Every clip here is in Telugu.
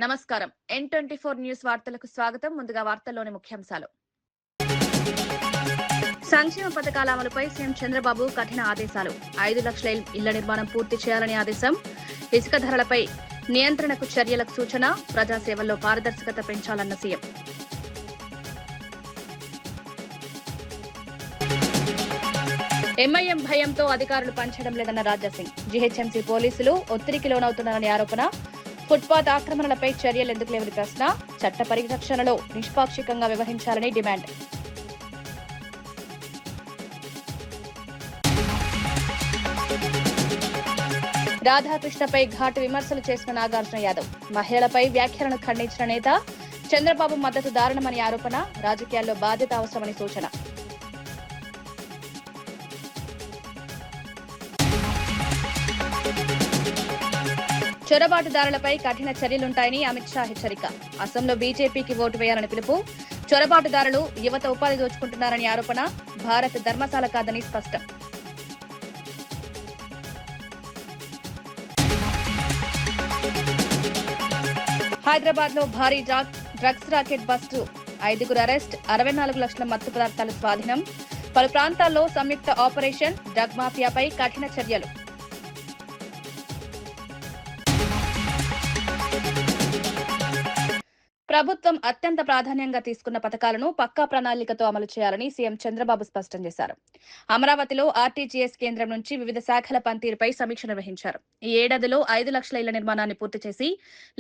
నమస్కారం. N24 న్యూస్ వార్తలకు స్వాగతం. ముందుగా వార్తల్లోని ముఖ్యాంశాలు. సంక్షేమ పథకాల అమలుపై సీఎం చంద్రబాబు కఠిన ఆదేశాలు. 5 లక్షల ఇళ్ల నిర్మాణం పూర్తి చేయాలని ఆదేశం. ఇసుక ధరలపై నియంత్రణకు చర్యలకు సూచన. ప్రజాసేవల్లో పారదర్శకత పెంచాలన్న సీఎం. ఎంఐఎం భయంతో అధికారులు పనిచేయడం లేదన్న రాజాసింగ్. జీహెచ్ఎంసీ పోలీసులు ఒత్తిడికి లోనవుతున్నారని ఆరోపణ. ఫుట్పాత్ ఆక్రమణలపై చర్యలు ఎందుకు లేవని ప్రశ్న. చట్ట పరిరక్షణలో నిష్పాక్షికంగా వ్యవహరించాలని డిమాండ్. రాధాకృష్ణపై ఘాటు విమర్శలు చేసిన నాగార్జున యాదవ్. మహిళలపై వ్యాఖ్యలను ఖండించిన నేత. చంద్రబాబు మద్దతు దారుణమని ఆరోపణ. రాజకీయాల్లో బాధ్యత అవసరమని సూచన. చొరబాటుదారులపై కఠిన చర్యలుంటాయని అమిత్ షా హెచ్చరిక. అసోంలో బీజేపీకి ఓటు వేయాలని పిలుపు. చొరబాటుదారులు యువత ఉపాధి దోచుకుంటున్నారని ఆరోపణ. భారత్ ధర్మశాల కాదని స్పష్టం. హైదరాబాద్ లో భారీ డ్రగ్స్ రాకెట్ బస్టు. 5గురు అరెస్ట్. 64 లక్షల మత్తు పదార్థాలు స్వాధీనం. పలు ప్రాంతాల్లో సంయుక్త ఆపరేషన్. డ్రగ్ మాఫియాపై కఠిన చర్యలు. ప్రభుత్వం అత్యంత ప్రాధాన్యంగా తీసుకున్న పథకాలను పక్కా ప్రణాళికతో అమలు చేయాలని సీఎం చంద్రబాబు స్పష్టం చేశారు. అమరావతిలో ఆర్టీజీఎస్ కేంద్రం నుంచి వివిధ శాఖల పనితీరుపై సమీక్ష నిర్వహించారు. ఈ ఏడాదిలో 5 లక్షల ఇళ్ల నిర్మాణాన్ని పూర్తి చేసి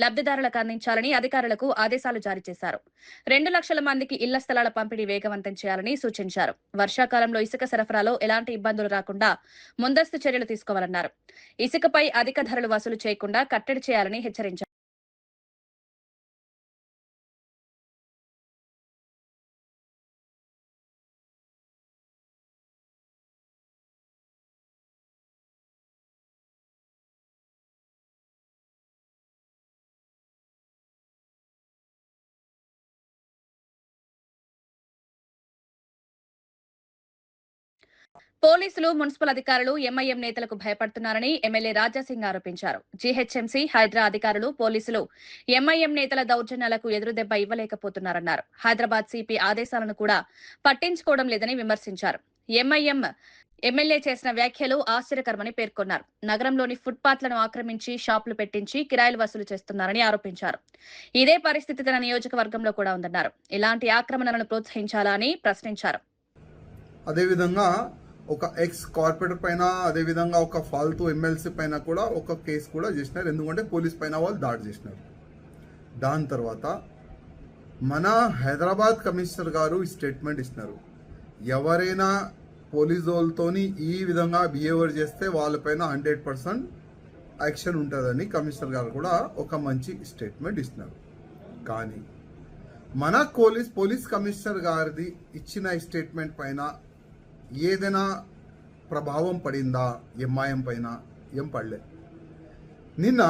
లబ్దిదారులకు అందించాలని అధికారులకు ఆదేశాలు జారీ చేశారు. 2 లక్షల మందికి ఇళ్ల స్థలాల పంపిణీ వేగవంతం చేయాలని సూచించారు. వర్షాకాలంలో ఇసుక సరఫరాలో ఎలాంటి ఇబ్బందులు రాకుండా ముందస్తు చర్యలు తీసుకోవాలన్నారు. ఇసుకపై అధిక ధరలు వసూలు చేయకుండా కట్టడి చేయాలని హెచ్చరించారు. పోలీసులు, మున్సిపల్ అధికారులు ఎంఐఎం నేతలకు భయపడుతున్నారని ఎమ్మెల్యే రాజాసింగ్ ఆరోపించారు. జీహెచ్ఎంసీ, హైడ్రా అధికారులు, పోలీసులు ఎంఐఎం నేతల దౌర్జన్యాలకు ఎదురుదెబ్బ ఇవ్వలేకపోతున్నారన్నారు. హైదరాబాద్ సిపి ఆదేశాలను కూడా పట్టించుకోవడం లేదని విమర్శించారు. ఎంఐఎం ఎమ్మెల్యే చేసిన వ్యాఖ్యలు ఆశ్చర్యకరమని పేర్కొన్నారు. నగరంలోని ఫుట్పాత్లను ఆక్రమించి షాపులు పెట్టించి కిరాయిలు వసూలు చేస్తున్నారని ఆరోపించారు. ఇదే పరిస్థితి తన నియోజకవర్గంలో కూడా ఉందన్నారు. ఇలాంటి ఆక్రమణలను ప్రోత్సహించాలా అని ప్రశ్నించారు. అదేవిధంగా ఒక ఎక్స్ కార్పొరేటర్ పైన, అదేవిధంగా ఒక ఫాల్తూ ఎమ్మెల్సీ పైన కూడా ఒక కేసు కూడా చేసినారు. ఎందుకంటే పోలీస్ పైన వాళ్ళు దాడి చేసినారు. దాని తర్వాత మన హైదరాబాద్ కమిషనర్ గారు స్టేట్మెంట్ ఇస్తున్నారు. ఎవరైనా పోలీస్ వాళ్ళతోని ఈ విధంగా బిహేవియర్ చేస్తే వాళ్ళపైన 100% యాక్షన్ ఉంటుందని కమిషనర్ గారు కూడా ఒక మంచి స్టేట్మెంట్ ఇస్తున్నారు. కానీ మన పోలీస్ కమిషనర్ గారిది ఇచ్చిన స్టేట్మెంట్ పైన ఏదైనా ప్రభావం పడిందా ఎంఐఎం పైన? ఏం పడలే. నిన్న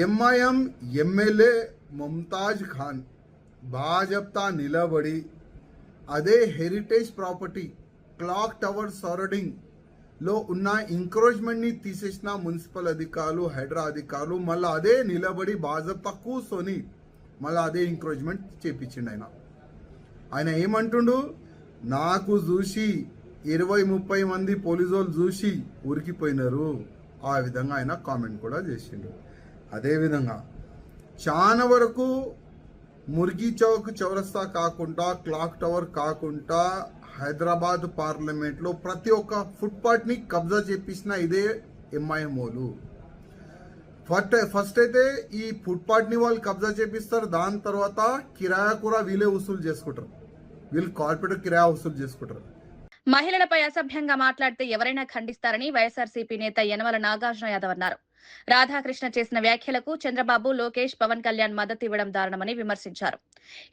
ఎంఐఎం ఎమ్మెల్యే ముంతాజ్ ఖాన్ బాజప్తా నిలబడి అదే heritage property clock tower surrounding లో ఉన్న ఎంక్రోచ్మెంట్ ని తీసేసిన మున్సిపల్ అధికారులు, హైడ్రా అధికారులు మళ్ళీ అదే నిలబడి బాజప్తా కూర్చొని మళ్ళీ అదే ఎంక్రోచ్మెంట్ చేపించిండు. ఆయన ఏమంటుండు, నాకు చూసి 20-30 మంది పోలీసు వాళ్ళు చూసి ఉరికిపోయినారు. ఆ విధంగా ఆయన కామెంట్ కూడా చేసిండు. అదేవిధంగా చాలా వరకు ముర్గి చౌక్ చౌరస్తా కాకుండా, క్లాక్ టవర్ కాకుండా హైదరాబాద్ పార్లమెంట్లో ప్రతి ఒక్క ఫుట్పాత్ ని కబ్జా చేపించిన ఇదే ఎంఐఎం వాళ్ళు. ఫస్ట్ అయితే ఈ ఫుట్పాత్ ని వాళ్ళు కబ్జా చేపిస్తారు. దాని తర్వాత కిరాయా కూడా వీళ్ళే వసూలు చేసుకుంటారు. వీళ్ళు కార్పొరేట్ కిరాయా వసూలు చేసుకుంటారు. మహిళలపై అసభ్యంగా మాట్లాడితే ఎవరైనా ఖండిస్తారని వైఎస్ఆర్సీపీ నేత యనమల నాగార్జున యాదవ్ అన్నారు. రాధాకృష్ణ చేసిన వ్యాఖ్యలకు చంద్రబాబు, లోకేష్, పవన్ కళ్యాణ్ మద్దతు ఇవ్వడం దారుణమని విమర్శించారు.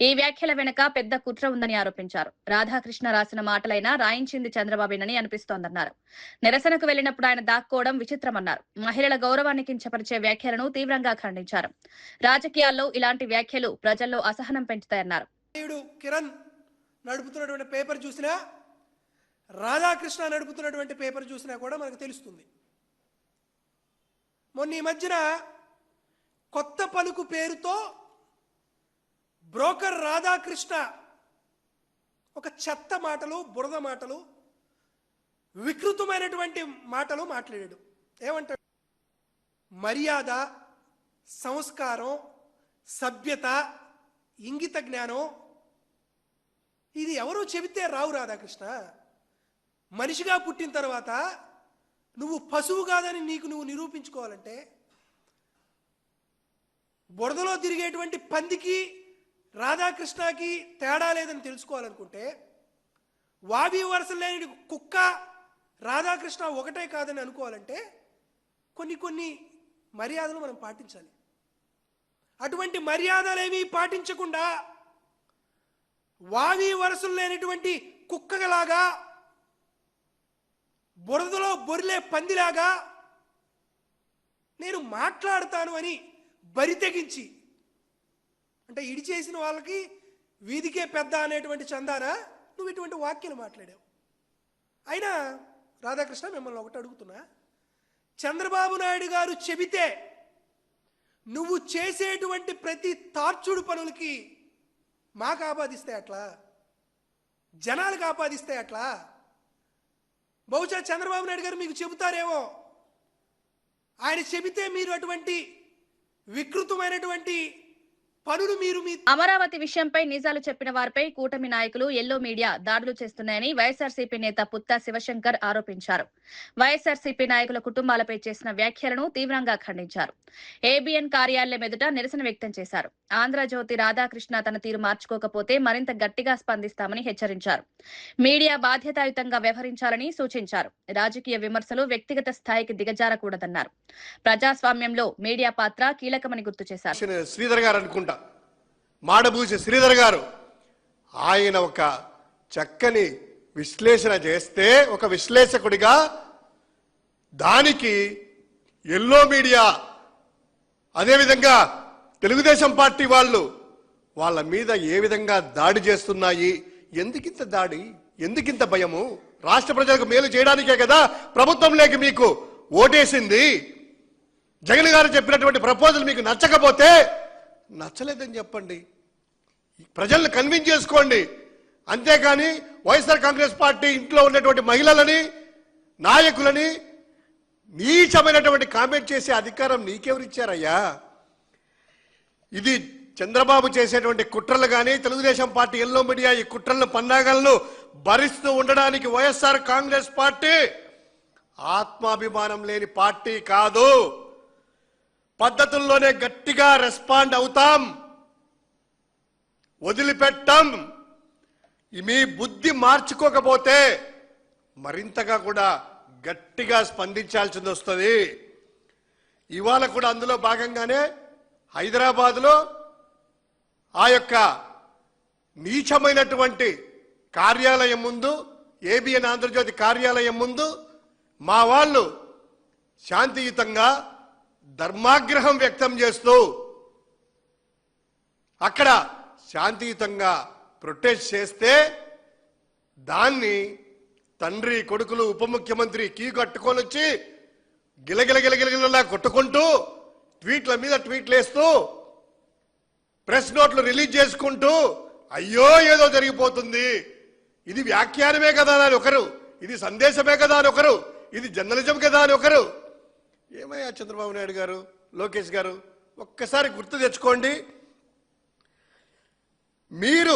ఈ వ్యాఖ్యల వెనుక పెద్ద కుట్ర ఉందని ఆరోపించారు. రాధాకృష్ణ రాసిన మాటలైనా రాయించింది చంద్రబాబేనని అనిపిస్తోందన్నారు. నిరసనకు వెళ్లినప్పుడు ఆయన దాక్కోవడం విచిత్రమన్నారు. మహిళల గౌరవాన్ని కించపరిచే వ్యాఖ్యలను తీవ్రంగా ఖండించారు. రాజకీయాల్లో ఇలాంటి వ్యాఖ్యలు ప్రజల్లో అసహనం పెంచుతాయన్నారు. కిరణ్ నడుపుతున్నటువంటి పేపర్ చూసినా, రాధాకృష్ణ నడుపుతున్నటువంటి పేపర్ చూసినా కూడా మనకు తెలుస్తుంది. మొన్న ఈ మధ్యన కొత్త పలుకు పేరుతో బ్రోకర్ రాధాకృష్ణ ఒక చెత్త మాటలు, బురద మాటలు, వికృతమైనటువంటి మాటలు మాట్లాడాడు. ఏమంటాడు? మర్యాద, సంస్కారం, సభ్యత, ఇంగిత జ్ఞానం ఇది ఎవరో చెబితే రావు రాధాకృష్ణ. మనిషిగా పుట్టిన తర్వాత నువ్వు పశువు కాదని నీకు నువ్వు నిరూపించుకోవాలంటే, బురదలో తిరిగేటువంటి పందికి రాధాకృష్ణకి తేడా లేదని తెలుసుకోవాలనుకుంటే, వావి వరస లేని కుక్క రాధాకృష్ణ ఒకటే కాదని అనుకోవాలంటే కొన్ని మర్యాదలు మనం పాటించాలి. అటువంటి మర్యాదలేమీ పాటించకుండా వావి వరసలు లేనటువంటి కుక్కలాగా, బురదలో బొరిలే పందిలాగా నేను మాట్లాడతాను అని బరి తెగించి, అంటే ఇడిచేసిన వాళ్ళకి వీధికే పెద్ద అనేటువంటి చందానా నువ్వు ఇటువంటి వాక్యాలు మాట్లాడావు. అయినా రాధాకృష్ణ మిమ్మల్ని ఒకటి అడుగుతున్నా, చంద్రబాబు నాయుడు గారు చెబితే నువ్వు చేసేటువంటి ప్రతి తార్చుడు పనులకి మాకు ఆపాదిస్తే అట్లా, జనాలకు ఆపాదిస్తే అట్లా? బహుశా చంద్రబాబు నాయుడు గారు మీకు చెబుతారేమో, ఆయన చెబితే మీరు అటువంటి వికృతమైనటువంటి పనులు మీరు మీ అమరావతి విషయంపై నిజాలు చెప్పిన వారిపై కూటమి నాయకులు ఎల్లో మీడియా దాడులు చేస్తున్నాయని వైఎస్ఆర్సీపీ నేత పుత్తా శివశంకర్ ఆరోపించారు. వైఎస్ఆర్సీపీ నాయకుల కుటుంబాలపై చేసిన వ్యాఖ్యలను తీవ్రంగా ఖండించారు. ఏబీఎన్ కార్యాలయం ఎదుట నిరసన వ్యక్తం చేశారు. ఆంధ్రజ్యోతి రాధాకృష్ణ తన తీరు మార్చుకోకపోతే మరింత గట్టిగా స్పందిస్తామని హెచ్చరించారు. మీడియా బాధ్యతాయుతంగా వ్యవహరించాలని సూచించారు. రాజకీయ విమర్శలు వ్యక్తిగత స్థాయికి దిగజారకూడదన్నారు. ప్రజాస్వామ్యంలో మీడియా పాత్ర కీలకమని గుర్తు చేశారు. శ్రీధర్ గారు అనుకుంటా, మాడబూసి శ్రీధర్ గారు, ఆయన ఒక చక్కని విశ్లేషణ చేస్తే, ఒక విశ్లేషకుడిగా దానికి ఎల్లో మీడియా అదేవిధంగా తెలుగుదేశం పార్టీ వాళ్ళ మీద ఏ విధంగా దాడి చేస్తున్నాయి, ఎందుకింత దాడి, ఎందుకింత భయము? రాష్ట్ర ప్రజలకు మేలు చేయడానికే కదా ప్రభుత్వంలోకి మీకు ఓటేసింది. జగన్ గారు చెప్పినటువంటి ప్రపోజల్ మీకు నచ్చకపోతే నచ్చలేదని చెప్పండి, ప్రజలను కన్విన్స్ చేసుకోండి. అంతేకాని వైఎస్ఆర్ కాంగ్రెస్ పార్టీ ఇంట్లో ఉన్నటువంటి మహిళలని, నాయకులని నీచమైనటువంటి కామెంట్ చేసే అధికారం నీకెవరిచ్చారయ్యా? ఇది చంద్రబాబు చేసేటువంటి కుట్రలు కానీ, తెలుగుదేశం పార్టీ ఎల్లో మీడియా ఈ కుట్రలను, పన్నాగాలను భరిస్తూ ఉండడానికి వైఎస్ఆర్ కాంగ్రెస్ పార్టీ ఆత్మాభిమానం లేని పార్టీ కాదు. పద్ధతుల్లోనే గట్టిగా రెస్పాండ్ అవుతాం, వదిలిపెట్టాం. మీ బుద్ధి మార్చుకోకపోతే మరింతగా కూడా గట్టిగా స్పందించాల్సింది వస్తుంది. ఇవాళ కూడా అందులో భాగంగానే హైదరాబాద్లో ఆ యొక్క నీచమైనటువంటి కార్యాలయం ముందు, ఏబిఎన్ ఆంధ్రజ్యోతి కార్యాలయం ముందు మా వాళ్ళు శాంతియుతంగా ధర్మాగ్రహం వ్యక్తం చేస్తూ అక్కడ శాంతియుతంగా ప్రొటెస్ట్ చేస్తే దాన్ని తండ్రి కొడుకులు ఉప ముఖ్యమంత్రి కీ కట్టుకొని వచ్చి గిలగిలగిలగిలగిలా కొట్టుకుంటూ ట్వీట్ల మీద ట్వీట్లు వేస్తూ ప్రెస్ నోట్లు రిలీజ్ చేసుకుంటూ అయ్యో ఏదో జరిగిపోతుంది, ఇది వ్యాఖ్యానమే కదా అని ఒకరు, ఇది సందేశమే కదా అని ఒకరు, ఇది జర్నలిజం కదా అని ఒకరు. ఏమయ్యా చంద్రబాబు నాయుడు గారు, లోకేష్ గారు, ఒక్కసారి గుర్తు తెచ్చుకోండి. మీరు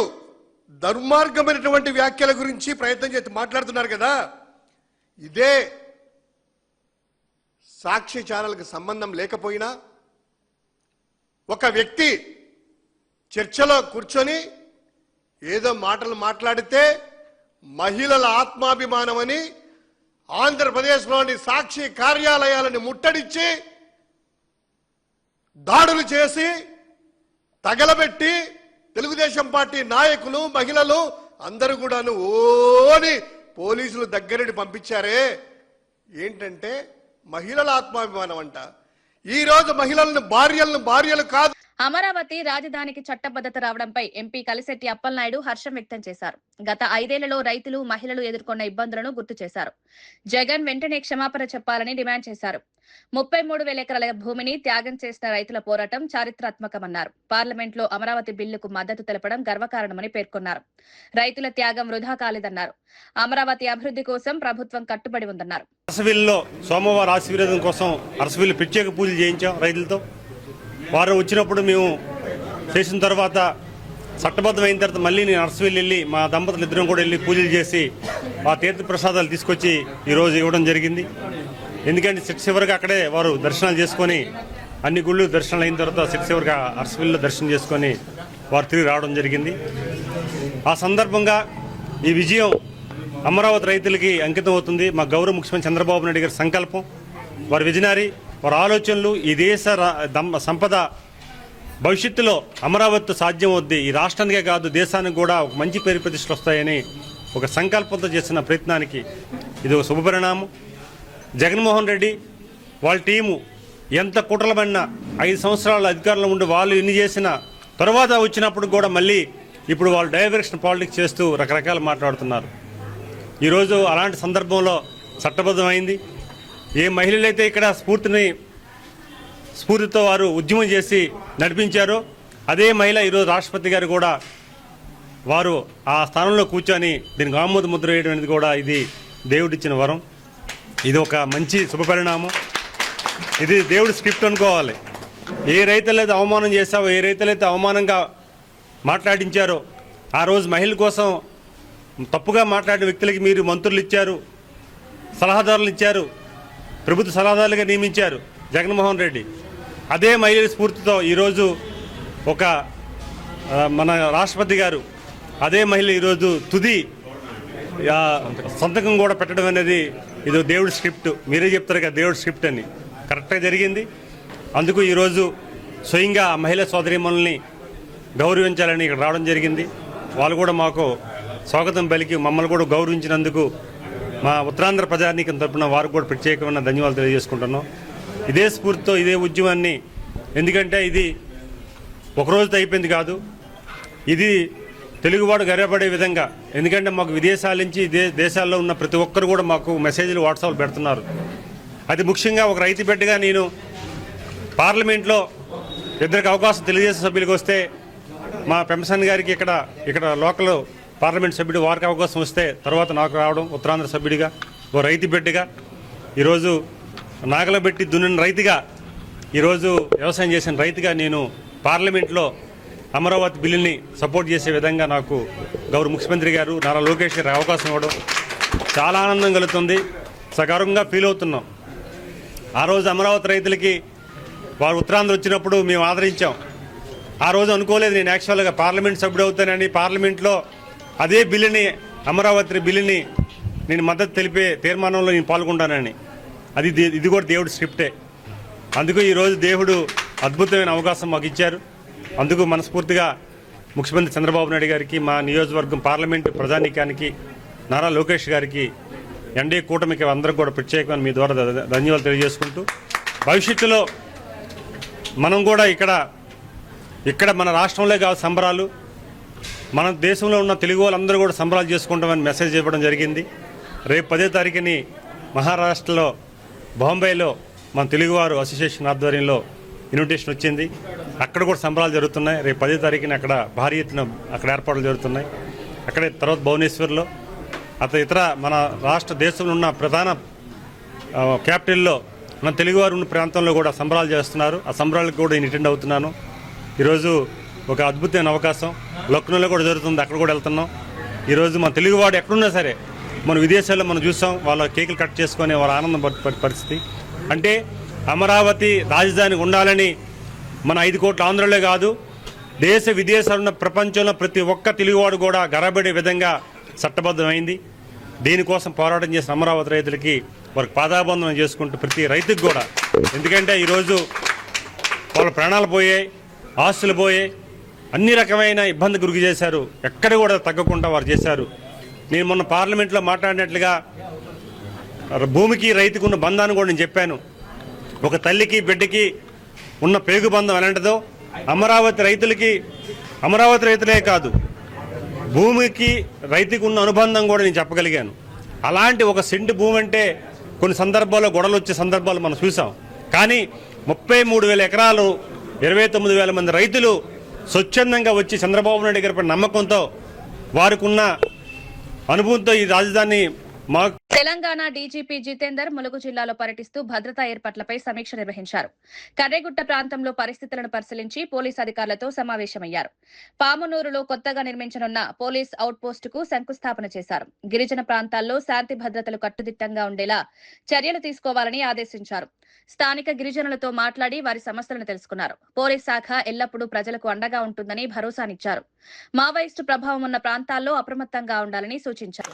దుర్మార్గమైనటువంటి వ్యాఖ్యల గురించి ప్రయత్నం చేసి మాట్లాడుతున్నారు కదా, ఇదే సాక్షి ఛానల్కి సంబంధం లేకపోయినా ఒక వ్యక్తి చర్చలో కూర్చొని ఏదో మాటలు మాట్లాడితే మహిళల ఆత్మాభిమానమని ఆంధ్రప్రదేశ్లోని సాక్షి కార్యాలయాలను ముట్టడించి దాడులు చేసి తగలబెట్టి తెలుగుదేశం పార్టీ నాయకులు, మహిళలు అందరూ కూడాను ఓని పోలీసులు దగ్గరని పంపించారే. ఏంటంటే మహిళల ఆత్మాభిమానం అంట. ఈ రోజు మహిళలను భార్యలు కాదు. అమరావతి రాజధానికి చట్టబద్ధత రావడంపై ఎంపీ కలిశెట్టి అప్పలనాయుడు హర్షం వ్యక్తం చేశారు. గత 5 ఏళ్లలో రైతులు, మహిళలు ఎదుర్కొన్న ఇబ్బందులను గుర్తు చేశారు. జగన్ వెంటనే క్షమాపణ చెప్పాలని డిమాండ్ చేశారు. 33,000 ఎకరాల భూమిని త్యాగం చేసిన రైతుల పోరాటం చారిత్రాత్మకమన్నారు. పార్లమెంట్లో అమరావతి బిల్లుకు మద్దతు తెలపడం గర్వకారణమని పేర్కొన్నారు. రైతుల త్యాగం వృధా కాలేదన్నారు. అమరావతి అభివృద్ధి కోసం ప్రభుత్వం కట్టుబడి ఉందన్నారు. అరసవిల్లిలో సోమవారం ఆశీర్వాదం కోసం అరసవిల్లి ప్రత్యేక పూజలు చేయించాం రైతులతో. వారు వచ్చినప్పుడు మేము చేసిన తర్వాత చట్టబద్ధమైన తర్వాత మళ్ళీ నేను అరసవిల్లి వెళ్ళి మా దంపతులు ఇద్దరం కూడా వెళ్ళి పూజలు చేసి ఆ తీర్థ ప్రసాదాలు తీసుకొచ్చి ఈరోజు ఇవ్వడం జరిగింది. ఎందుకంటే చివరికి అక్కడే వారు దర్శనాలు చేసుకొని అన్ని గుళ్ళు దర్శనాలు అయిన తర్వాత చివరికి అరసవిల్లిలో దర్శనం చేసుకొని వారు తిరిగి రావడం జరిగింది. ఆ సందర్భంగా ఈ విజయం అమరావతి రైతులకి అంకితం అవుతుంది. మా గౌరవ ముఖ్యమంత్రి చంద్రబాబు నాయుడు గారి సంకల్పం, వారి విజనరీ, వారి ఆలోచనలు, ఈ దేశ సంపద భవిష్యత్తులో అమరావతితో సాధ్యం అవుద్ది. ఈ రాష్ట్రానికే కాదు దేశానికి కూడా ఒక మంచి పేరు ప్రతిష్టలు వస్తాయని ఒక సంకల్పంతో చేసిన ప్రయత్నానికి ఇది ఒక శుభపరిణామం. జగన్మోహన్ రెడ్డి వాళ్ళ టీము ఎంత కుట్రలబడినా 5 సంవత్సరాల అధికారంలో ఉండి వాళ్ళు ఎన్ని చేసిన తర్వాత వచ్చినప్పుడు కూడా మళ్ళీ ఇప్పుడు వాళ్ళు డైవర్షన్ పాలిటిక్స్ చేస్తూ రకరకాలు మాట్లాడుతున్నారు. ఈరోజు అలాంటి సందర్భంలో చట్టబద్ధమైంది. ఏ మహిళలైతే ఇక్కడ స్ఫూర్తితో వారు ఉద్యమం చేసి నడిపించారో అదే మహిళ ఈరోజు రాష్ట్రపతి గారు కూడా వారు ఆ స్థానంలో కూర్చొని దీనికి ఆమోద ముద్ర వేయడం అనేది కూడా ఇది దేవుడిచ్చిన వరం. ఇది ఒక మంచి శుభపరిణామం. ఇది దేవుడి స్క్రిప్ట్ అనుకోవాలి. ఏ రైతులైతే అవమానం చేశావో, ఏ రైతులైతే అవమానంగా మాట్లాడించారో ఆ రోజు మహిళల కోసం తప్పుగా మాట్లాడిన వ్యక్తులకి మీరు మంత్రులు ఇచ్చారు, సలహాదారులు ఇచ్చారు, ప్రభుత్వ సలహాదారులుగా నియమించారు జగన్మోహన్ రెడ్డి. అదే మహిళల స్ఫూర్తితో ఈరోజు ఒక మన రాష్ట్రపతి గారు అదే మహిళ ఈరోజు తుది సంతకం కూడా పెట్టడం అనేది ఇది దేవుడి స్క్రిప్ట్. మీరే చెప్తారు కదా దేవుడి స్క్రిప్ట్ అని, కరెక్ట్గా జరిగింది. అందుకు ఈరోజు స్వయంగా ఆ మహిళా సోదరీమణుల్ని గౌరవించాలని ఇక్కడ రావడం జరిగింది. వాళ్ళు కూడా మాకు స్వాగతం పలికి మమ్మల్ని కూడా గౌరవించినందుకు మా ఉత్తరాంధ్ర ప్రజానీకం తరపున వారికి కూడా ప్రత్యేకమైన ధన్యవాదాలు తెలియజేసుకుంటున్నాం. ఇదే స్ఫూర్తితో ఇదే ఉద్యమాన్ని, ఎందుకంటే ఇది ఒకరోజుతో అయిపోయింది కాదు, ఇది తెలుగువాడు గర్వపడే విధంగా. ఎందుకంటే మాకు విదేశాల నుంచి దేశాల్లో ఉన్న ప్రతి ఒక్కరు కూడా మాకు మెసేజ్లు వాట్సాప్లు పెడుతున్నారు. అది ముఖ్యంగా ఒక రైతు బిడ్డగా నేను పార్లమెంట్లో ఇద్దరికి అవకాశం తెలుగుదేశం సభ్యులకు వస్తే మా పెంపసాని గారికి ఇక్కడ లోకల్ పార్లమెంట్ సభ్యుడు వారికి అవకాశం వస్తే తర్వాత నాకు రావడం ఉత్తరాంధ్ర సభ్యుడిగా ఓ రైతు బిడ్డగా ఈరోజు నాగల పెట్టి దున్నిన రైతుగా, ఈరోజు వ్యవసాయం చేసిన రైతుగా నేను పార్లమెంట్లో అమరావతి బిల్లుని సపోర్ట్ చేసే విధంగా నాకు గౌరవ ముఖ్యమంత్రి గారు నారా లోకేష్ గారు అవకాశం ఇవ్వడం చాలా ఆనందం కలుగుతుంది. సగర్వంగా ఫీల్ అవుతున్నాం. ఆ రోజు అమరావతి రైతులకి వారు ఉత్తరాంధ్ర వచ్చినప్పుడు మేము ఆదరించాం. ఆ రోజు అనుకోలేదు నేను యాక్చువల్గా పార్లమెంట్ సభ్యుడు అవుతానని. పార్లమెంట్లో అదే బిల్లుని, అమరావతి బిల్లుని నేను మద్దతు తెలిపే తీర్మానంలో నేను పాల్గొంటానని. ఇది కూడా దేవుడి స్క్రిప్టే. అందుకు ఈరోజు దేవుడు అద్భుతమైన అవకాశం మాకు ఇచ్చారు. అందుకు మనస్ఫూర్తిగా ముఖ్యమంత్రి చంద్రబాబు నాయుడు గారికి, మా నియోజకవర్గం పార్లమెంటు ప్రజానీకానికి, నారా లోకేష్ గారికి, ఎన్డీఏ కూటమికి అందరికి కూడా ప్రత్యేకమైన మీ ద్వారా ధన్యవాదాలు తెలియజేసుకుంటూ, భవిష్యత్తులో మనం కూడా ఇక్కడ మన రాష్ట్రంలో కాదు సంబరాలు, మన దేశంలో ఉన్న తెలుగు వాళ్ళందరూ కూడా సంబరాలు చేసుకుంటామని మెసేజ్ ఇవ్వడం జరిగింది. రేపు 10వ తారీఖుని మహారాష్ట్రలో బాంబేలో మన తెలుగువారు అసోసియేషన్ ఆధ్వర్యంలో ఇన్విటేషన్ వచ్చింది. అక్కడ కూడా సంబరాలు జరుగుతున్నాయి. రేపు 10వ తారీఖున అక్కడ భారీ ఎత్తున అక్కడ ఏర్పాట్లు జరుగుతున్నాయి. అక్కడే తర్వాత భువనేశ్వర్లో ఇతర మన రాష్ట్ర దేశంలో ఉన్న ప్రధాన క్యాపిటల్లో మన తెలుగువారు ఉన్న ప్రాంతంలో కూడా సంబరాలు చేస్తున్నారు. ఆ సంబరాలకు కూడా నేను అటెండ్ అవుతున్నాను. ఈరోజు ఒక అద్భుతమైన అవకాశం. లక్నోలో కూడా జరుగుతుంది, అక్కడ కూడా వెళ్తున్నాం. ఈరోజు మన తెలుగువాడు ఎక్కడున్నా సరే, మన విదేశాల్లో మనం చూసాం, వాళ్ళ కేకులు కట్ చేసుకొని వాళ్ళ ఆనందం పరిస్థితి. అంటే అమరావతి రాజధాని ఉండాలని మన 5 కోట్ల ఆంధ్రలో కాదు, దేశ విదేశాలున్న ప్రపంచంలో ప్రతి ఒక్క తెలుగువాడు కూడా గర్వపడే విధంగా చట్టబద్ధమైంది. దీనికోసం పోరాటం చేసిన అమరావతి రైతులకి వారికి పాదాబంధనం చేసుకుంటూ ప్రతి రైతుకు కూడా, ఎందుకంటే ఈరోజు వాళ్ళ ప్రాణాలు పోయాయి, ఆస్తులు పోయాయి, అన్ని రకమైన ఇబ్బంది గురి చేశారు. ఎక్కడ కూడా తగ్గకుండా వారు చేశారు. నేను మొన్న పార్లమెంట్లో మాట్లాడినట్లుగా భూమికి రైతుకు ఉన్న బంధాన్ని కూడా నేను చెప్పాను. ఒక తల్లికి బిడ్డకి ఉన్న పేగు బంధం ఎలాంటిదో అమరావతి రైతులే కాదు, భూమికి రైతుకు ఉన్న అనుబంధం కూడా నేను చెప్పగలిగాను. అలాంటి ఒక సెంటు భూమి అంటే కొన్ని సందర్భాల్లో గొడవలు వచ్చే సందర్భాలు మనం చూసాం. కానీ 33,000 ఎకరాలు 29,000 మంది రైతులు స్వచ్ఛందంగా వచ్చి చంద్రబాబు నాయుడు గారిపై నమ్మకంతో వారికి ఉన్న అనుభవంతో ఈ రాజధాని తెలంగాణ డీజీపీ జితేందర్ ములుగు జిల్లాలో పర్యటిస్తూ భద్రతా ఏర్పాట్లపై సమీక్ష నిర్వహించారు. కర్రెగుట్ట ప్రాంతంలో పరిస్థితులను పరిశీలించి పోలీసు అధికారులతో సమావేశమయ్యారు. పామునూరులో కొత్తగా నిర్మించనున్న పోలీస్ అవుట్ పోస్టుకు శంకుస్థాపన చేశారు. గిరిజన ప్రాంతాల్లో శాంతి భద్రతలు కట్టుదిట్టంగా ఉండేలా చర్యలు తీసుకోవాలని ఆదేశించారు. స్థానిక గిరిజనులతో మాట్లాడి వారి సమస్యలను తెలుసుకున్నారు. పోలీస్ శాఖ ఎల్లప్పుడూ ప్రజలకు అండగా ఉంటుందని భరోసానిచ్చారు. మావోయిస్టు ప్రభావం ఉన్న ప్రాంతాల్లో అప్రమత్తంగా ఉండాలని సూచించారు.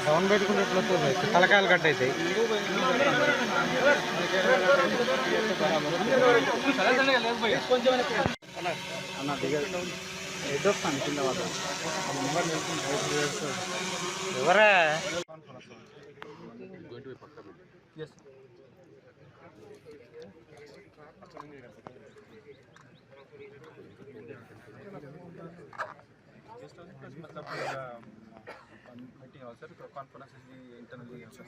సౌండ్ పెట్టుకున్నట్లు తలకాయలు కట్ అవుతాయి. ఎవరా मीटिंग हो सर कॉन्फ्रेंस इंटरनली हो sir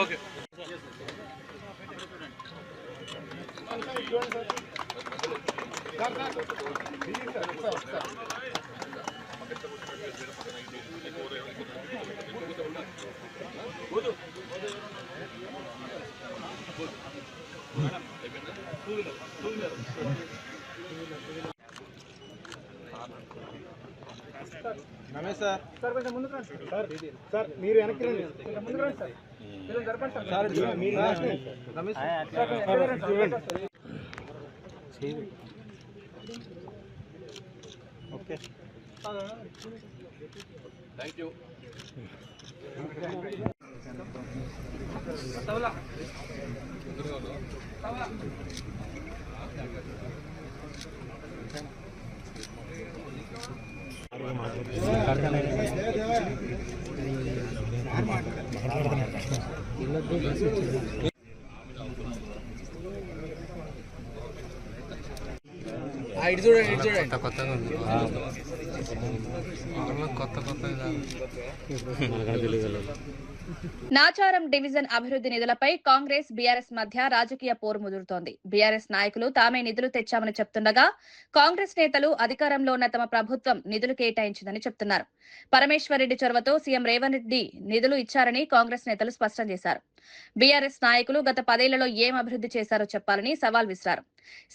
okay Ramesh sir sir కొంచెం ముందుకు రండి సార్. సార్ మీరు వెనక్కి రండి, కొంచెం ముందుకు రండి సార్. కొంచెం జరపండి సార్. సార్ మీరు రమేష్ సార్ చూడండి. ఓకే थैंक यू ఇటు చూడండి, ఇటు చూడండి. కొత్తగా ఉంది, కొత్త నాచారం డివిజన్ అభివృద్ధి నిధులపై కాంగ్రెస్ బీఆర్ఎస్ మధ్య రాజకీయ పోరు ముదురుతోంది. బీఆర్ఎస్ నాయకులు తామే నిధులు తెచ్చామని చెప్తుండగా కాంగ్రెస్ నేతలు అధికారంలో ఉన్న తమ ప్రభుత్వం నిధులు కేటాయించిందని చెప్తున్నారు. పరమేశ్వర్ రెడ్డి చొరవతో సీఎం రేవంత్ రెడ్డి నిధులు ఇచ్చారని కాంగ్రెస్ నేతలు స్పష్టం చేశారు. బీఆర్ఎస్ నాయకులు గత 10 ఏళ్లలో ఏం అభివృద్ధి చేశారో చెప్పాలని సవాల్ విసిరారు.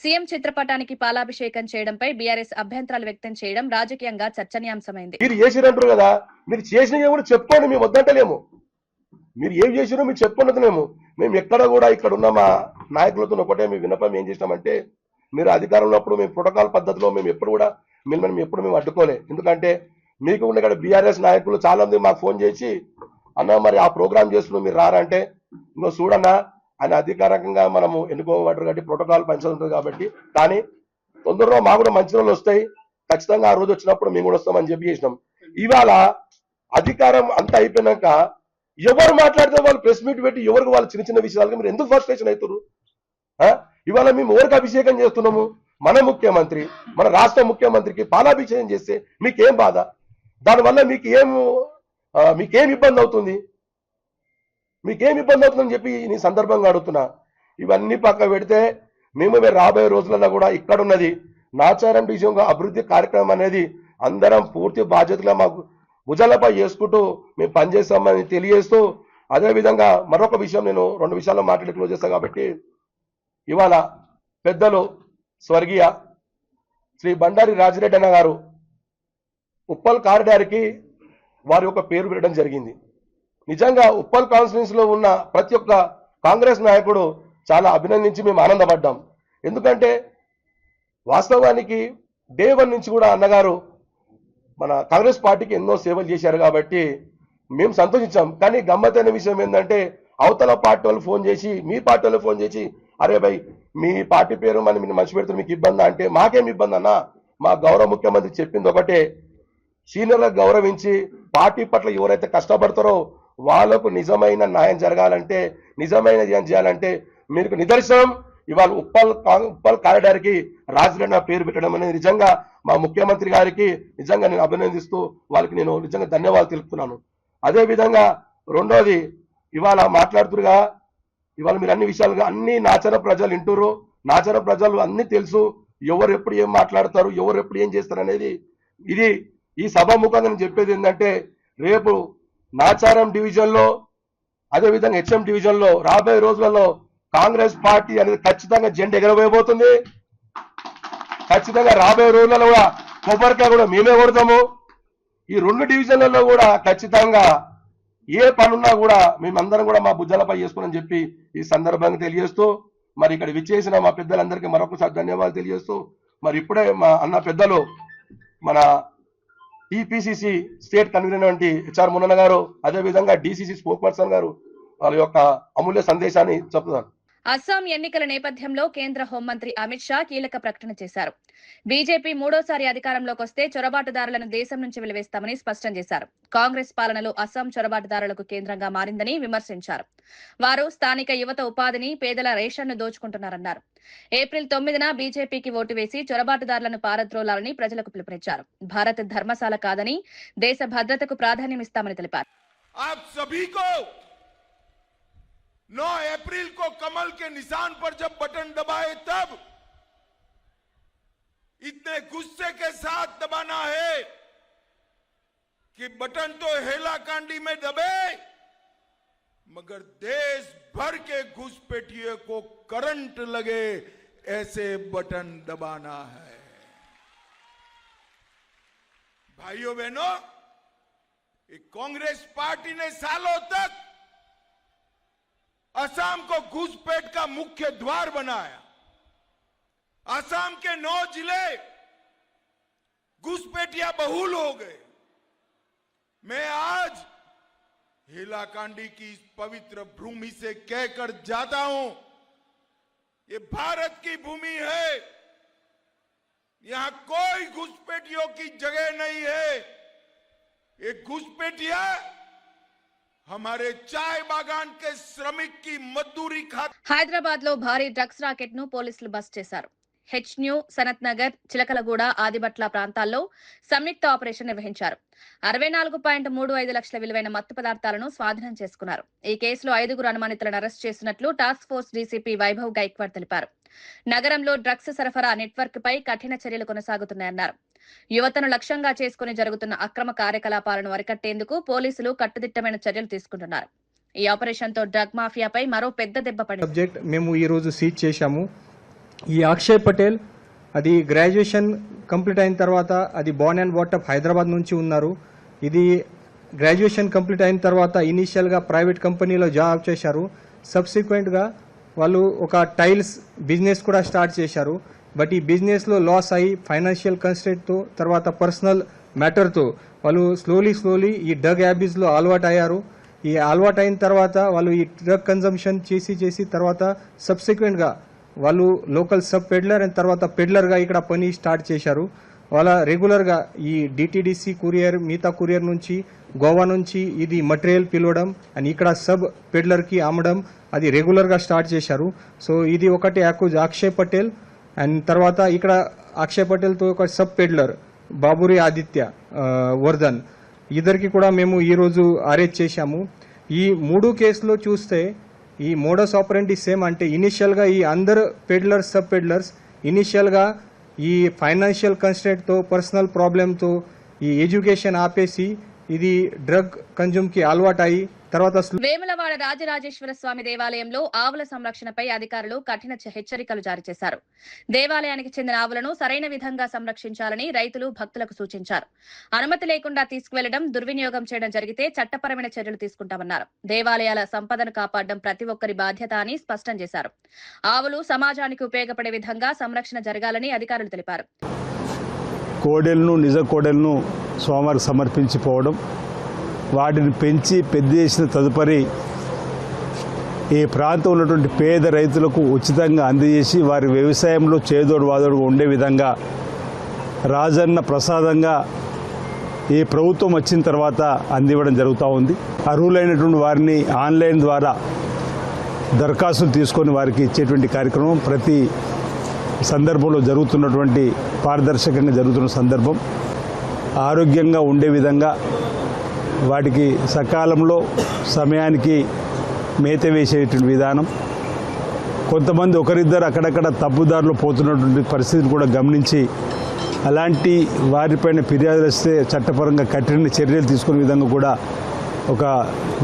సీఎం చిత్రపటానికి పాలాభిషేకం చేయడంపై బీఆర్ఎస్ అభ్యంతరాలు వ్యక్తం చేయడం రాజకీయంగా చర్చనీయాంశమైంది. మీరు చేసిరంటారు కదా, మీరు చేసిన ఏమో చెప్పుకోండి, మేము వద్దంటలేము. మీరు ఏం చేసిరో మీరు చెప్పుకున్నదేమో. మేము ఎక్కడ కూడా ఇక్కడ ఉన్న మా నాయకులతో ఒకటే మీ విన్నపం ఏం చేసినామంటే, మీరు అధికారంలో ఉన్నప్పుడు మేము ప్రోటోకాల్ పద్ధతిలో మేము ఎప్పుడు కూడా మేము అడ్డుకోలే. ఎందుకంటే మీకు ఉన్న ఇక్కడ బీఆర్ఎస్ నాయకులు చాలా మంది మాకు ఫోన్ చేసి, అన్న మరి ఆ ప్రోగ్రామ్ చేస్తున్నాం మీరు రారంటే, ఇంకో చూడన్నా ఆయన అధికారికంగా మనము ఎన్నుకోబడ్డారు కాబట్టి ప్రోటోకాల్ పంచాలి ఉంటుంది కాబట్టి, కానీ తొందరలో మాకు కూడా మంచి రోజులు వస్తాయి, ఖచ్చితంగా ఆ రోజు వచ్చినప్పుడు మేము కూడా వస్తామని చెప్పి చేసినాం. ఇవాళ అధికారం అంతా అయిపోయినాక ఎవరు మాట్లాడితే వాళ్ళు ప్రెస్ మీట్ పెట్టి ఎవరికి వాళ్ళు చిన్న చిన్న విషయాలకి మీరు ఎందుకు ఫ్రస్ట్రేషన్ అవుతారు? ఇవాళ మేము ఎవరికి అభిషేకం చేస్తున్నాము? మన ముఖ్యమంత్రి, మన రాష్ట్ర ముఖ్యమంత్రికి పాలాభిషేకం చేస్తే మీకేం బాధ? దానివల్ల మీకేం ఇబ్బంది అవుతుంది? మీకేం ఇబ్బంది అవుతుందని చెప్పి నీ సందర్భంగా అడుగుతున్నా. ఇవన్నీ పక్క పెడితే మేము రాబోయే రోజులలో కూడా ఇక్కడ ఉన్నది నాచారం డివిజన్ అభివృద్ధి కార్యక్రమం అనేది అందరం పూర్తి బాధ్యతగా మాకు భుజాలపై చేసుకుంటూ మేము పనిచేస్తామని తెలియజేస్తూ, అదేవిధంగా మరొక విషయం నేను 2 విషయాల్లో మాట్లాడి క్లోజ్ చేస్తాను కాబట్టి, ఇవాళ పెద్దలు స్వర్గీయ శ్రీ బండారి రాజిరెడ్డి అన్న గారు ఉప్పల్ కారిడార్కి వారి యొక్క పేరు పెట్టడం జరిగింది. నిజంగా ఉప్పల్ కాన్స్టిట్యున్సీలో ఉన్న ప్రతి ఒక్క కాంగ్రెస్ నాయకుడు చాలా అభినందించి మేము ఆనందపడ్డాం. ఎందుకంటే వాస్తవానికి డే 1 నుంచి కూడా అన్నగారు మన కాంగ్రెస్ పార్టీకి ఎన్నో సేవలు చేశారు కాబట్టి మేము సంతోషించాం. కానీ గమ్మత్తైన విషయం ఏంటంటే అవతల పార్టీ వాళ్ళు ఫోన్ చేసి, మీ పార్టీ వాళ్ళు ఫోన్ చేసి, అరే భయ్ మీ పార్టీ పేరు మనం మంచి పెడుతున్నారు, మీకు ఇబ్బంది అంటే, మాకేం ఇబ్బంది అన్నా, మా గౌరవ ముఖ్యమంత్రి చెప్పింది ఒకటే, సీనియర్లకు గౌరవించి పార్టీ పట్ల ఎవరైతే కష్టపడతారో వాళ్ళకు నిజమైన న్యాయం జరగాలంటే, నిజమైన న్యాయం చేయాలంటే మీకు నిదర్శనం ఇవాళ ఉప్పల్ కారిడార్కి రాజరెడ్డి పేరు పెట్టడం అనేది నిజంగా మా ముఖ్యమంత్రి గారికి నిజంగా నేను అభినందిస్తూ వాళ్ళకి నేను నిజంగా ధన్యవాదాలు తెలుపుతున్నాను. అదేవిధంగా రెండోది, ఇవాళ మాట్లాడుతురుగా ఇవాళ మీరు అన్ని విషయాలుగా అన్ని నాచర ప్రజలు వింటురు, నాచర ప్రజలు అన్ని తెలుసు, ఎవరు ఎప్పుడు ఏం మాట్లాడతారు, ఎవరు ఎప్పుడు ఏం చేస్తారు అనేది. ఇది ఈ సభాముఖంగా నేను చెప్పేది ఏంటంటే, రేపు నాచారం డివిజన్లో అదేవిధంగా హెచ్ఎం డివిజన్లో రాబోయే రోజులలో కాంగ్రెస్ పార్టీ అనేది ఖచ్చితంగా జెండా ఎగరవేయబోతుంది. ఖచ్చితంగా రాబోయే రోజులలో కూడా కొబ్బరికాయ కూడా మేమే కొడతాము. ఈ 2 డివిజన్లలో కూడా ఖచ్చితంగా ఏ పనున్నా కూడా మేమందరం కూడా మా భుజాలపై చేసుకుని చెప్పి ఈ సందర్భంగా తెలియజేస్తూ, మరి ఇక్కడ విచ్చేసిన మా పెద్దలందరికీ మరొకసారి ధన్యవాదాలు తెలియజేస్తూ, మరి ఇప్పుడే మా అన్న పెద్దలు మన టీపీసీసీ స్టేట్ కన్వీనర్ వంటి హెచ్ఆర్ మునన్న గారు, అదేవిధంగా డీసీసీ స్పోక్ పర్సన్ గారు వాళ్ళ యొక్క అమూల్య సందేశాన్ని చెప్తున్నారు. అస్సాం ఎన్నికల నేపథ్యంలో కేంద్ర హోంమంత్రి అమిత్ షా కీలక ప్రకటన చేశారు. బీజేపీ 3వ సారి అధికారంలోకి వస్తే చొరబాటుదారులను దేశం నుంచి వెలివేస్తామని స్పష్టం చేశారు. కాంగ్రెస్ పాలనలో అస్సాం చొరబాటుదారులకు కేంద్రంగా మారిందని విమర్శించారు. వారు స్థానిక యువత ఉపాధిని, పేదల రేషన్ను దోచుకుంటున్నారన్నారు. ఏప్రిల్ 9న బీజేపీకి ఓటు వేసి చొరబాటుదారులను పారద్రోలాలని ప్రజలకు పిలుపునిచ్చారు. భారత్ ధర్మశాల కాదని దేశ భద్రతకు ప్రాధాన్యమిస్తామని తెలిపారు. 9 अप्रैल को कमल के निशान पर जब बटन दबाए तब इतने गुस्से के साथ दबाना है कि बटन तो हेलाकांडी में दबे मगर देश भर के घुसपैठियों को करंट लगे, ऐसे बटन दबाना है। भाइयों बहनों, कांग्रेस पार्टी ने सालों तक असम को घुसपैठ का मुख्य द्वार बनाया। असम के 9 जिले घुसपैठिया बहुल हो गए। मैं आज हेलाकांडी की इस पवित्र भूमि से कहकर जाता हूं, ये भारत की भूमि है, यहां कोई घुसपैठियों की जगह नहीं है। ये घुसपैठिया हमारे चाय बागान के श्रमिक की मजदूरी खाते। హైదరాబాద్ లో భారీ డ్రగ్స్ రాకెట్ ను పోలీసులు బస్ట్ చేశారు. హెచ్న్యూ, సనత్ నగర్, చిలకలగూడ, ఆదిబట్ల ప్రాంతాల్లో సంయుక్త ఆపరేషన్ నిర్వహించారు. 64.35 లక్షల విలువైన మత్తు పదార్థాలను స్వాధీనం చేసుకున్నారు. ఈ కేసులో 5గురు అనుమానితులను అరెస్ట్ చేసినట్లు task force DCP Vaibhav Gaikwad తెలిపారు. నగరంలో డ్రగ్స్ సరఫరా నెట్వర్క్ పై కఠిన చర్యలు కొనసాగుతున్నాయన్నారు. యువతను లక్ష్యంగా చేసుకుని జరుగుతున్న అక్రమ కార్యకలాపాలను అరికట్టేందుకు పోలీసులు కట్టుదిట్టమైన చర్యలు తీసుకుంటున్నారు. ఈ ఆపరేషన్ తో డ్రగ్ మాఫియాపై మరో పెద్ద దెబ్బ పడింది. సబ్జెక్ట్ మేము ఈ రోజు సీజ్ చేశాము. ఈ అక్షయ్ పటేల్ అది గ్రాడ్యుయేషన్ కంప్లీట్ అయిన తర్వాత అది బార్న్ అండ్ బాటప్ హైదరాబాద్ నుంచి ఉన్నారు. ఇది గ్రాడ్యుయేషన్ కంప్లీట్ అయిన తర్వాత ఇనీషియల్గా ప్రైవేట్ కంపెనీలో జాబ్ చేశారు. సబ్సిక్వెంట్గా వాళ్ళు ఒక టైల్స్ బిజినెస్ కూడా స్టార్ట్ చేశారు. బట్ ఈ బిజినెస్లో లాస్ అయ్యి ఫైనాన్షియల్ కన్స్ట్రెంట్తో తర్వాత పర్సనల్ మ్యాటర్తో వాళ్ళు స్లోలీ ఈ డ్రగ్ హ్యాబిట్స్లో అలవాటు అయ్యారు. ఈ అలవాటు అయిన తర్వాత వాళ్ళు ఈ డ్రగ్ కన్జంప్షన్ చేసి తర్వాత సబ్సిక్వెంట్గా వాళ్ళు లోకల్ సబ్ పెడ్లర్ అండ్ తర్వాత పెడ్లర్గా ఇక్కడ పని స్టార్ట్ చేశారు. వాళ్ళ రెగ్యులర్గా ఈ డిటిడిసి కురియర్, మిగతా కురియర్ నుంచి గోవా నుంచి ఇది మటీరియల్ పిలవడం అండ్ ఇక్కడ సబ్ పెడ్లర్కి అమ్మడం అది రెగ్యులర్గా స్టార్ట్ చేశారు. సో ఇది ఒకటి అక్షయ్ పటేల్ అండ్ తర్వాత ఇక్కడ అక్షయ్ పటేల్తో ఒక సబ్ పెడ్లర్ బాబురి ఆదిత్య వర్ధన్ ఇద్దరికి కూడా మేము ఈరోజు అరెస్ట్ చేశాము. ఈ 3 కేసులో చూస్తే ఈ మోడస్ ఆపరెండి సేమ్, అంటే ఇనిషియల్గా ఈ అందరు పెడ్లర్స్ సబ్ పెడ్లర్స్ ఇనిషియల్గా ఈ ఫైనాన్షియల్ కన్స్ట్రెంట్తో పర్సనల్ ప్రాబ్లంతో ఈ ఎడ్యుకేషన్ ఆపేసి ఇది డ్రగ్ కన్జ్యూమ్కి అలవాటయి తర్వాత వేములవాడ రాజరాజేశ్వర స్వామి దేవాలయంలో ఆవుల సంరక్షణపై అధికారులు కఠిన హెచ్చరికలు జారీ చేశారు. దేవాలయానికి చెందిన ఆవులను సరైన విధంగా సంరక్షించాలని రైతులు భక్తులకు సూచించారు. అనుమతి లేకుండా తీసుకువెళ్లడం, దుర్వినియోగం చేయడం జరిగితే చట్టపరమైన చర్యలు తీసుకుంటామన్నారు. దేవాలయాల సంపదను కాపాడడం ప్రతి ఒక్కరి బాధ్యత అని స్పష్టం చేశారు. ఆవులు సమాజానికి ఉపయోగపడే విధంగా సంరక్షణ జరగాలని అధికారులు తెలిపారు. కోడెలను, నిజ కోడెలను స్వామివారికి సమర్పించిపోవడం, వాటిని పెంచి పెద్ద చేసిన తదుపరి ఈ ప్రాంతంలో ఉన్నటువంటి పేద రైతులకు ఉచితంగా అందజేసి వారి వ్యవసాయంలో చేదోడు వాదోడుగా ఉండే విధంగా రాజన్న ప్రసాదంగా ఈ ప్రభుత్వం వచ్చిన తర్వాత అందివ్వడం జరుగుతూ ఉంది. అర్హులైనటువంటి వారిని ఆన్లైన్ ద్వారా దరఖాస్తులు తీసుకొని వారికి ఇచ్చేటువంటి కార్యక్రమం ప్రతి సందర్భంలో జరుగుతున్నటువంటి పారదర్శకంగా జరుగుతున్న సందర్భం. ఆరోగ్యంగా ఉండే విధంగా వాటికి సకాలంలో సమయానికి మేత వేసేటువంటి విధానం, కొంతమంది ఒకరిద్దరు అక్కడక్కడ తప్పుదారిలో పోతున్నటువంటి పరిస్థితిని కూడా గమనించి అలాంటి వారిపైన ఫిర్యాదులు వస్తే చట్టపరంగా కఠిన చర్యలు తీసుకునే విధంగా కూడా ఒక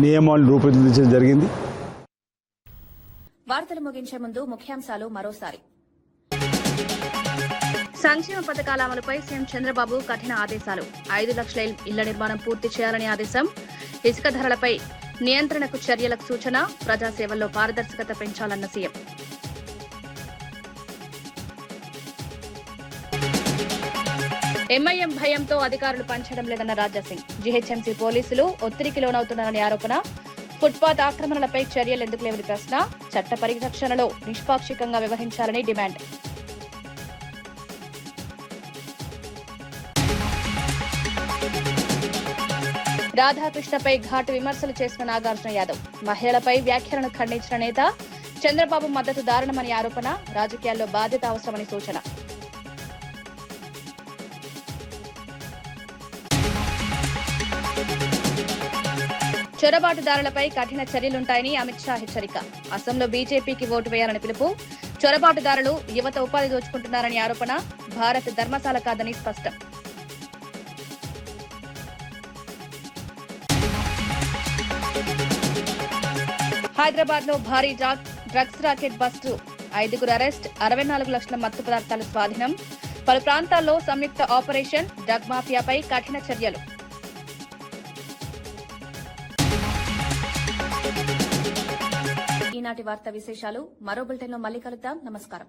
నియమాలను రూపొందించడం జరిగింది. వార్తలు ముగించే ముందు ముఖ్యాంశాలు మరోసారి. సంక్షేమ పథకాల అమలుపై సీఎం చంద్రబాబు కఠిన ఆదేశాలు. 5 లక్షల ఇళ్ల నిర్మాణం పూర్తి చేయాలని ఆదేశం. ఇసుక ధరలపై నియంత్రణకు చర్యలకు సూచన. ప్రజాసేవల్లో పారదర్శకత పెంచాలన్న సీఎం. ఎంఐఎం భయంతో అధికారులు పనిచేయడం లేదన్న రాజాసింగ్. జీహెచ్ఎంసీ పోలీసులు ఒత్తిడికి లోనవుతున్నారని ఆరోపణ. ఫుట్పాత్ ఆక్రమణలపై చర్యలు ఎందుకు లేవని ప్రశ్న. చట్ట పరిరక్షణలో నిష్పాక్షికంగా వ్యవహరించాలని డిమాండ్. రాధాకృష్ణపై ఘాటు విమర్శలు చేసిన నాగార్జున యాదవ్. మహిళలపై వ్యాఖ్యలను ఖండించిన నేత. చంద్రబాబు మద్దతు దారుణమని ఆరోపణ. రాజకీయాల్లో బాధ్యత అవసరమని సూచన. చొరబాటుదారులపై కఠిన చర్యలుంటాయని అమిత్ షా హెచ్చరిక. అసోంలో బీజేపీకి ఓటు వేయాలని పిలుపు. చొరబాటుదారులు యువత ఉపాధి దోచుకుంటున్నారని ఆరోపణ. భారత్ ధర్మశాల కాదని స్పష్టం. హైదరాబాద్ లో భారీ డ్రగ్స్ రాకెట్ బస్టు. 5గురు అరెస్ట్. 64 లక్షల మత్తు పదార్థాలు స్వాధీనం. పలు ప్రాంతాల్లో సంయుక్త ఆపరేషన్. డ్రగ్ మాఫియాపై కఠిన చర్యలు. ఈనాటి వార్తా విశేషాలు మరో బులెటిన్లో మళ్ళీ కలుద్దాం. నమస్కారం.